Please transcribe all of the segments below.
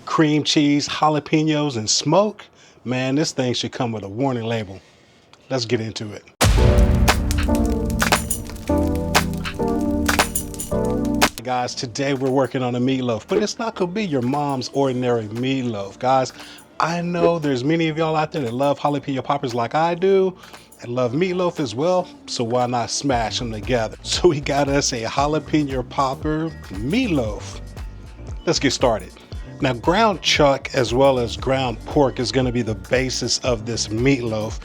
cream cheese, jalapenos, and smoke. Man, this thing should come with a warning label. Let's get into it. Guys, today we're working on a meatloaf, but it's not gonna be your mom's ordinary meatloaf. Guys, I know there's many of y'all out there that love jalapeno poppers like I do and love meatloaf as well, so why not smash them together? So we got us a jalapeno popper meatloaf. Let's get started. Now, ground chuck as well as ground pork is going to be the basis of this meatloaf.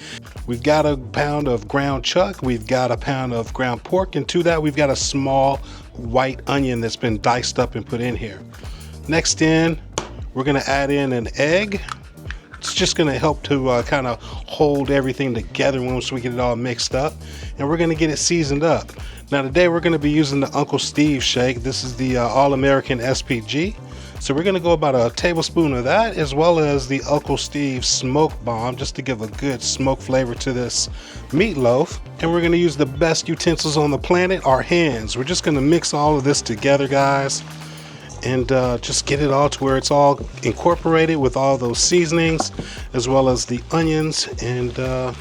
We've got a pound of ground chuck, we've got a pound of ground pork, and to that we've got a small white onion that's been diced up and put in here. Next in, we're going to add in an egg. It's just going to help to kind of hold everything together once we get it all mixed up, and we're going to get it seasoned up. Now today we're going to be using the Uncle Steve shake. This is the All-American SPG. So we're going to go about a tablespoon of that, as well as the Uncle Steve smoke bomb, just to give a good smoke flavor to this meatloaf. And we're going to use the best utensils on the planet, our hands. We're just going to mix all of this together, guys, and just get it all to where it's all incorporated with all those seasonings, as well as the onions. And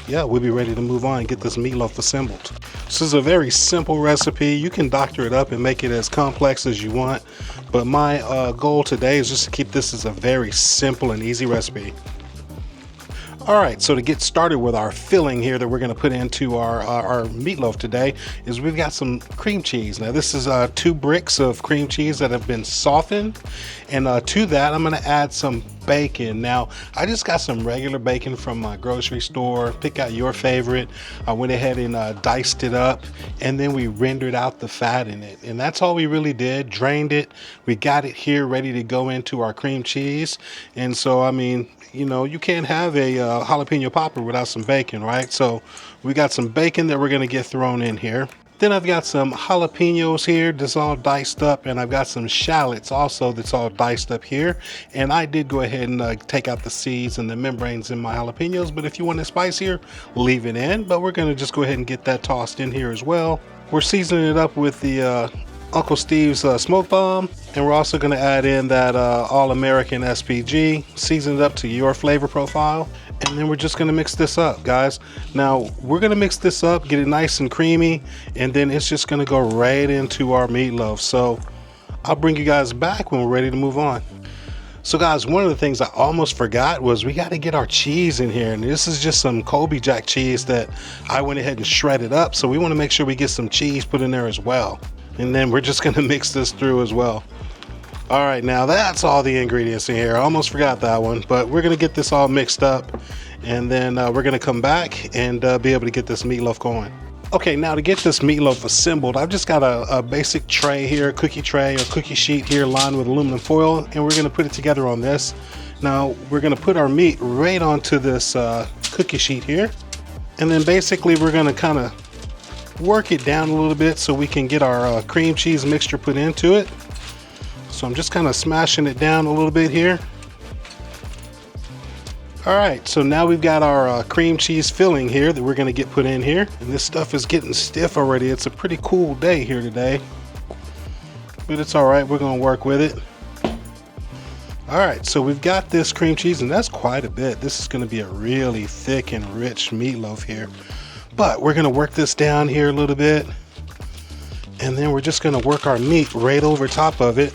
yeah, we'll be ready to move on and get this meatloaf assembled. This is a very simple recipe. You can doctor it up and make it as complex as you want, but my goal today is just to keep this as a very simple and easy recipe. All right, so to get started with our filling here that we're going to put into our meatloaf today is we've got some cream cheese. Now this is 2 bricks of cream cheese that have been softened, and to that I'm going to add some bacon. Now I just got some regular bacon from my grocery store. Pick out your favorite. I went ahead and diced it up, and then we rendered out the fat in it, and that's all we really did. Drained it. We got it here ready to go into our cream cheese. And so I mean, you know, you can't have a jalapeno popper without some bacon, right? So we got some bacon that we're going to get thrown in here. Then I've got some jalapenos here that's all diced up, and I've got some shallots also that's all diced up here. And I did go ahead and take out the seeds and the membranes in my jalapenos, but if you want it spicier, leave it in. But we're going to just go ahead and get that tossed in here as well. We're seasoning it up with the Uncle Steve's smoke bomb, and we're also going to add in that All-American SPG, season it up to your flavor profile, and then we're just going to mix this up, guys. Now we're going to mix this up, get it nice and creamy, and then it's just going to go right into our meatloaf. So I'll bring you guys back when we're ready to move on. So guys, one of the things I almost forgot was we got to get our cheese in here, and this is just some Colby Jack cheese that I went ahead and shredded up, so we want to make sure we get some cheese put in there as well. And then we're just gonna mix this through as well. All right, now that's all the ingredients in here. I almost forgot that one, but we're gonna get this all mixed up, and then we're gonna come back and be able to get this meatloaf going. Okay, now to get this meatloaf assembled, I've just got a basic tray here, cookie tray or cookie sheet here lined with aluminum foil, and we're gonna put it together on this. Now we're gonna put our meat right onto this cookie sheet here, and then basically we're gonna kind of work it down a little bit so we can get our cream cheese mixture put into it. So I'm just kind of smashing it down a little bit here. All right, so now we've got our cream cheese filling here that we're going to get put in here, and this stuff is getting stiff already. It's a pretty cool day here today, but it's all right, we're going to work with it. All right, so we've got this cream cheese, and that's quite a bit. This is going to be a really thick and rich meatloaf here. But we're gonna work this down here a little bit, and then we're just gonna work our meat right over top of it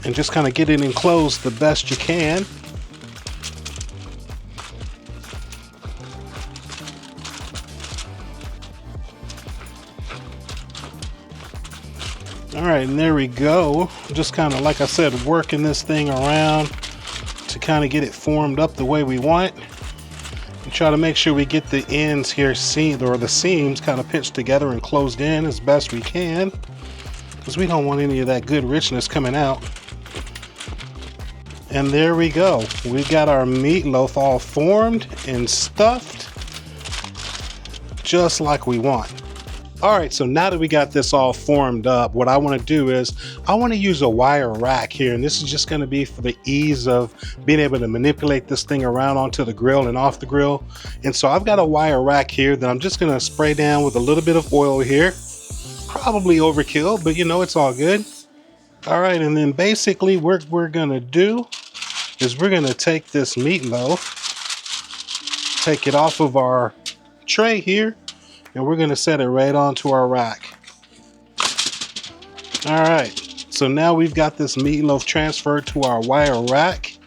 and just kind of get it enclosed the best you can. All right, and there we go. Just kind of, like I said, working this thing around to kind of get it formed up the way we want. Try to make sure we get the ends here the seams kind of pinched together and closed in as best we can, because we don't want any of that good richness coming out. And there we go. We got our meatloaf all formed and stuffed just like we want. All right, so now that we got this all formed up, what I want to do is I want to use a wire rack here, and this is just going to be for the ease of being able to manipulate this thing around onto the grill and off the grill. And so I've got a wire rack here that I'm just going to spray down with a little bit of oil here. Probably overkill, but you know, it's all good. All right, and then basically what we're gonna do is we're gonna take this meatloaf, take it off of our tray here, and we're gonna set it right onto our rack. All right, so now we've got this meatloaf transferred to our wire rack,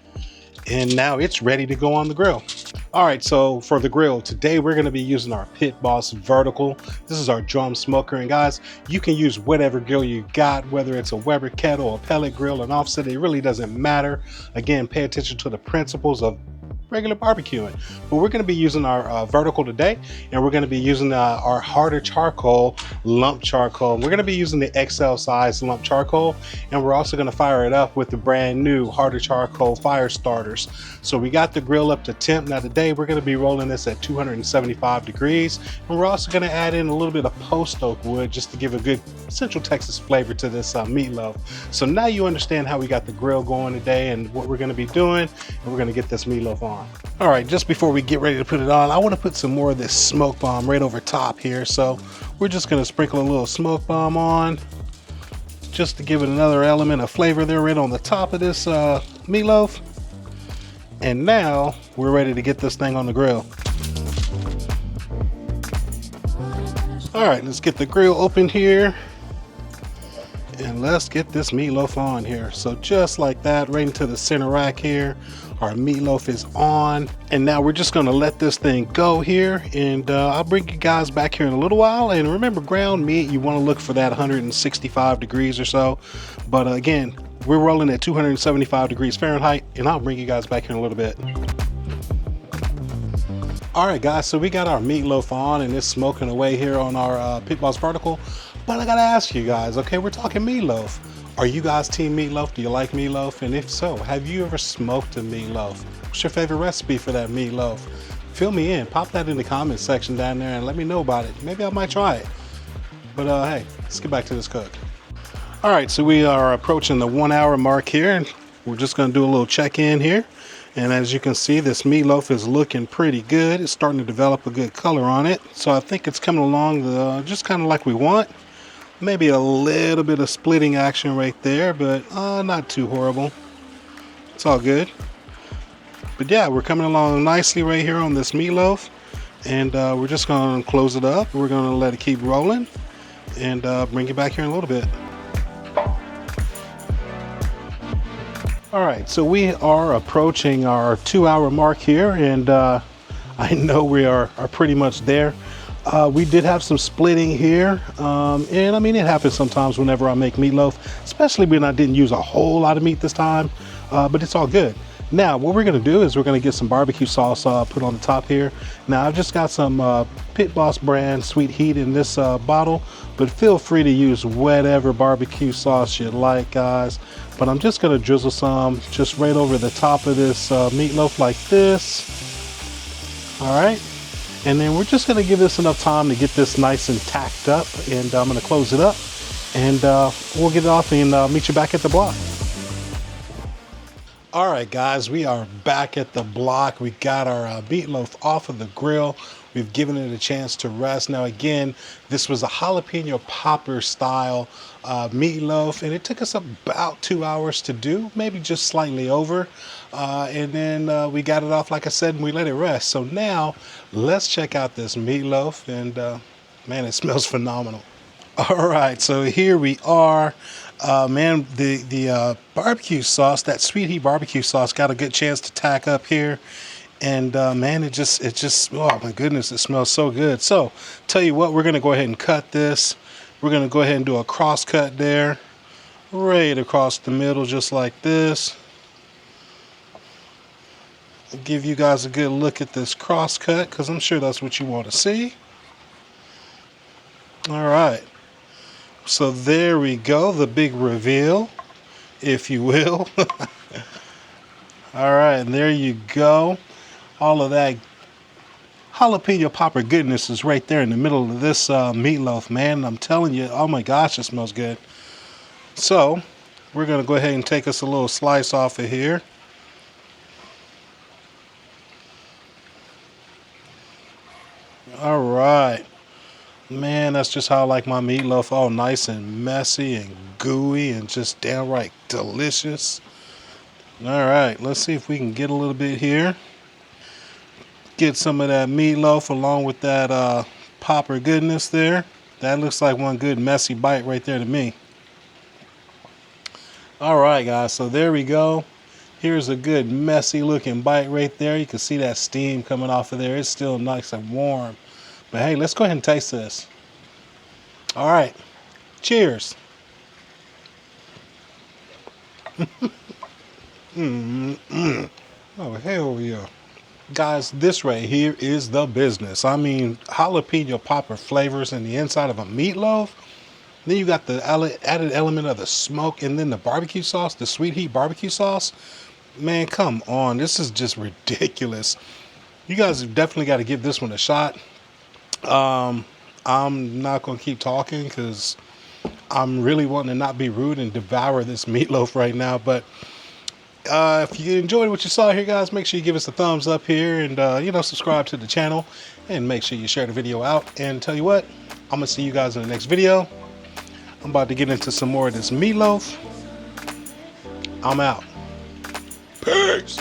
and now it's ready to go on the grill. All right, so for the grill, today we're gonna be using our Pit Boss Vertical. This is our drum smoker, and guys, you can use whatever grill you got, whether it's a Weber Kettle, a pellet grill, an offset, it really doesn't matter. Again, pay attention to the principles of regular barbecuing, but we're going to be using our vertical today, and we're going to be using our harder charcoal, lump charcoal. We're going to be using the XL size lump charcoal, and we're also going to fire it up with the brand new harder charcoal fire starters. So we got the grill up to temp. Now today we're going to be rolling this at 275 degrees, and we're also going to add in a little bit of post oak wood just to give a good Central Texas flavor to this meatloaf. So now you understand how we got the grill going today and what we're going to be doing, and we're going to get this meatloaf on. All right, just before we get ready to put it on, I want to put some more of this smoke bomb right over top here. So we're just going to sprinkle a little smoke bomb on just to give it another element of flavor there right on the top of this meatloaf. And now we're ready to get this thing on the grill. All right, let's get the grill open here. And let's get this meatloaf on here. So just like that, right into the center rack here. Our meatloaf is on, and now we're just gonna let this thing go here, and I'll bring you guys back here in a little while. And remember, ground meat, you want to look for that 165 degrees or so, but again, we're rolling at 275 degrees Fahrenheit, and I'll bring you guys back here in a little bit. All right, guys, so we got our meatloaf on, and it's smoking away here on our Pit Boss Vertical. But I gotta ask you guys, okay, we're talking meatloaf. Are you guys team meatloaf? Do you like meatloaf? And if so, have you ever smoked a meatloaf? What's your favorite recipe for that meatloaf? Fill me in, pop that in the comment section down there and let me know about it. Maybe I might try it. But hey, let's get back to this cook. All right, so we are approaching the 1 hour mark here, and we're just gonna do a little check-in here. And as you can see, this meatloaf is looking pretty good. It's starting to develop a good color on it. So I think it's coming along just kind of like we want. Maybe a little bit of splitting action right there, but not too horrible. It's all good. But yeah, we're coming along nicely right here on this meatloaf, and we're just going to close it up. We're going to let it keep rolling, and bring it back here in a little bit. All right, so we are approaching our 2 hour mark here, and I know we are pretty much there. We did have some splitting here, and I mean, it happens sometimes whenever I make meatloaf, especially when I didn't use a whole lot of meat this time, but it's all good. Now, what we're gonna do is we're gonna get some barbecue sauce put on the top here. Now, I've just got some Pit Boss brand Sweet Heat in this bottle, but feel free to use whatever barbecue sauce you like, guys. But I'm just gonna drizzle some just right over the top of this meatloaf like this. All right. And then we're just gonna give this enough time to get this nice and tacked up, and I'm gonna close it up, and we'll get it off and meet you back at the block. All right, guys, we are back at the block. We got our meatloaf off of the grill. We've given it a chance to rest. Now, again, this was a jalapeno popper style meatloaf, and it took us about 2 hours to do, maybe just slightly over. And then we got it off, like I said, and we let it rest. So now let's check out this meatloaf, and man, it smells phenomenal. All right, so here we are. Man, the barbecue sauce, that Sweet Heat barbecue sauce, got a good chance to tack up here. And man, it just, oh my goodness, it smells so good. So tell you what, we're gonna go ahead and cut this. We're gonna go ahead and do a cross cut there, right across the middle, just like this. I'll give you guys a good look at this cross cut, because I'm sure that's what you want to see. All right, so there we go, the big reveal, if you will. All right, and there you go. All of that jalapeno popper goodness is right there in the middle of this meatloaf, man. I'm telling you, oh my gosh, it smells good. So we're gonna go ahead and take us a little slice off of here. All right, Man, that's just how I like my meatloaf, all nice and messy and gooey and just downright delicious. All right, let's see if we can get a little bit here. Get some of that meatloaf along with that popper goodness there. That looks like one good messy bite right there to me. All right, guys, so there we go. Here's a good messy looking bite right there. You can see that steam coming off of there. It's still nice and warm. But hey, let's go ahead and taste this. All right, cheers. Oh, hell yeah. Guys, this right here is the business. I mean, jalapeno popper flavors in the inside of a meatloaf. Then you got the added element of the smoke and then the barbecue sauce, the sweet heat barbecue sauce. Man, come on. This is just ridiculous. You guys have definitely got to give this one a shot. I'm not going to keep talking because I'm really wanting to not be rude and devour this meatloaf right now. But if you enjoyed what you saw here, guys, make sure you give us a thumbs up here and, subscribe to the channel and make sure you share the video out. And tell you what, I'm going to see you guys in the next video. I'm about to get into some more of this meatloaf. I'm out. Peace.